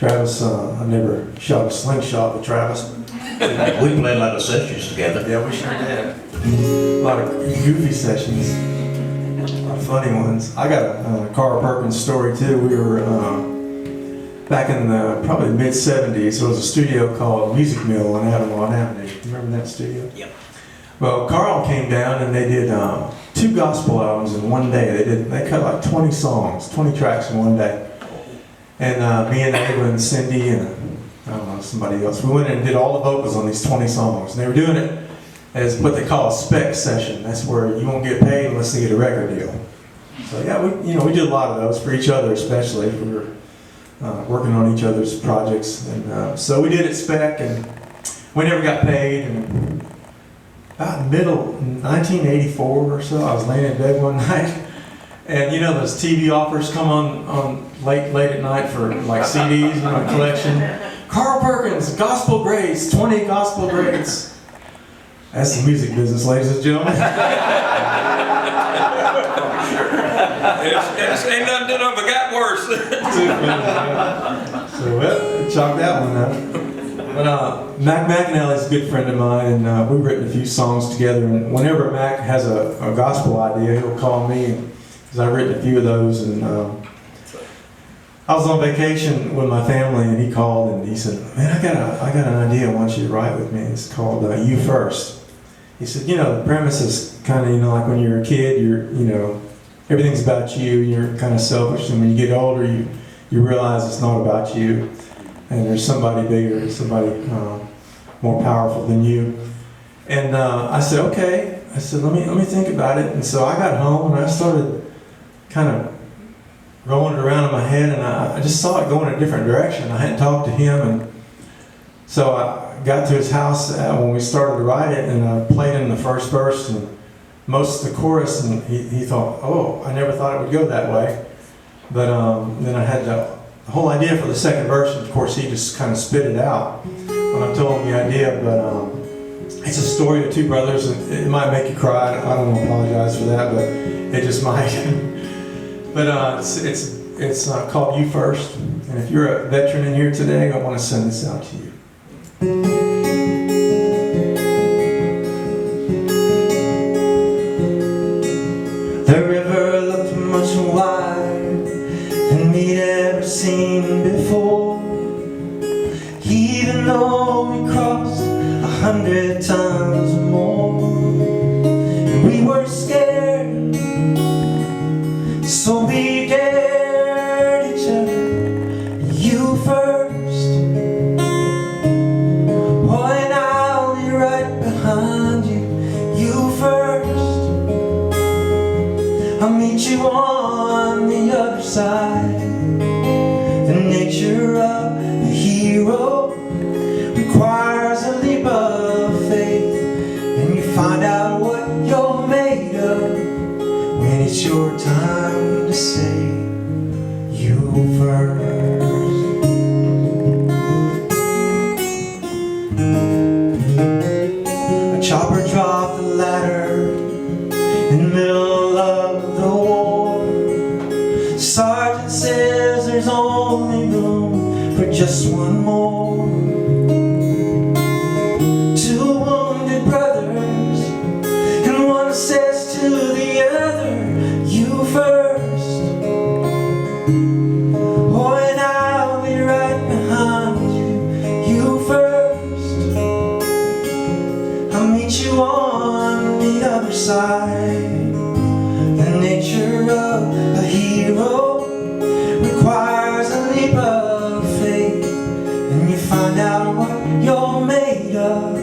Travis, I never shot a slingshot with Travis. We played a lot of sessions together. Yeah, we sure did. A lot of goofy sessions, a lot of funny ones. I got a Carl Perkins story too. We were back in the probably mid-'70s. There was a studio called Music Mill on Avon Avenue. Remember that studio? Yep. Well, Carl came down and they did 2 gospel albums in one day. They cut like 20 songs, 20 tracks in one day. And me and Ava and Cindy and I don't know, somebody else, we went in and did all the vocals on these 20 songs. And they were doing it as what they call a spec session. That's where you won't get paid unless they get a record deal. So yeah, we did a lot of those for each other, especially if we were working on each other's projects. And so we did it spec, and we never got paid. And about middle 1984 or so, I was laying in bed one night, and you know those TV offers come on late at night for like CDs, you know, collection. Carl Perkins, gospel greats, 20 gospel greats. That's the music business, ladies and gentlemen. It ain't nothing to it, but got worse. So well, chalk that one up. But Mac McAnally is a good friend of mine, and we've written a few songs together. And whenever Mac has a gospel idea, he'll call me, because I've written a few of those. And I was on vacation with my family, and he called and he said, "Man, I got an idea I want you to write with me. It's called You First." He said, "You know, the premise is kind of, you know, like when you're a kid, everything's about you. You're kind of selfish, and when you get older, you realize it's not about you, and there's somebody bigger, somebody more powerful than you." And I said, "Okay." I said, "Let me think about it." And so I got home and I started kind of rolling it around in my head, and I just saw it going a different direction. I hadn't talked to him, and so I got to his house when we started to write it, and I played him the first verse and most of the chorus, and he thought, "Oh, I never thought it would go that way." But then I had the whole idea for the second verse, and of course he just kind of spit it out when I told him the idea. But it's a story of 2 brothers, and it might make you cry. I don't want to apologize for that, but it just might. But it's called You First, and if you're a veteran in here today, I want to send this out to you. The river looked much wider than we'd ever seen before, even though we crossed 100 times or more. And we were scared, so we dared each other. You first. Oh, and I'll be right behind you. You first. I'll meet you on the other side. The nature of a hero requires a leap of faith, and you find out what you're made of when it's your time to say you first. A chopper dropped the ladder in the middle of the war. Sergeant says there's only room for just one more. 2 wounded brothers, and one says to the other, "You first." Oh, and I'll be right behind you. You first. I'll meet you on the other side. The nature of a hero requires a leap of faith, and you find out what you're made of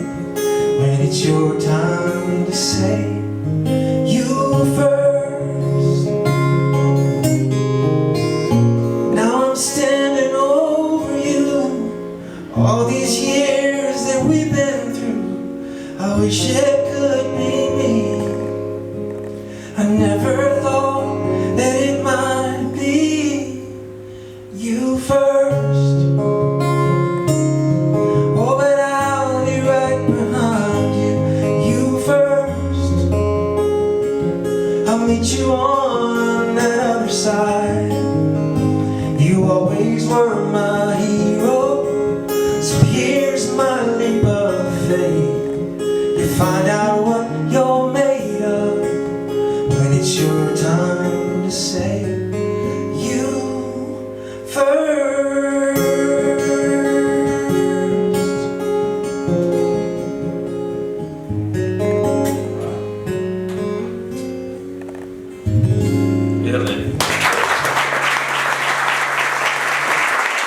when it's your time to say you first. Now I'm standing over you, all these years that we've been through. I wish it could be me. I never thought that it might be you first. Oh, but I'll be right behind you. You first. I'll meet you on that other side. You always were my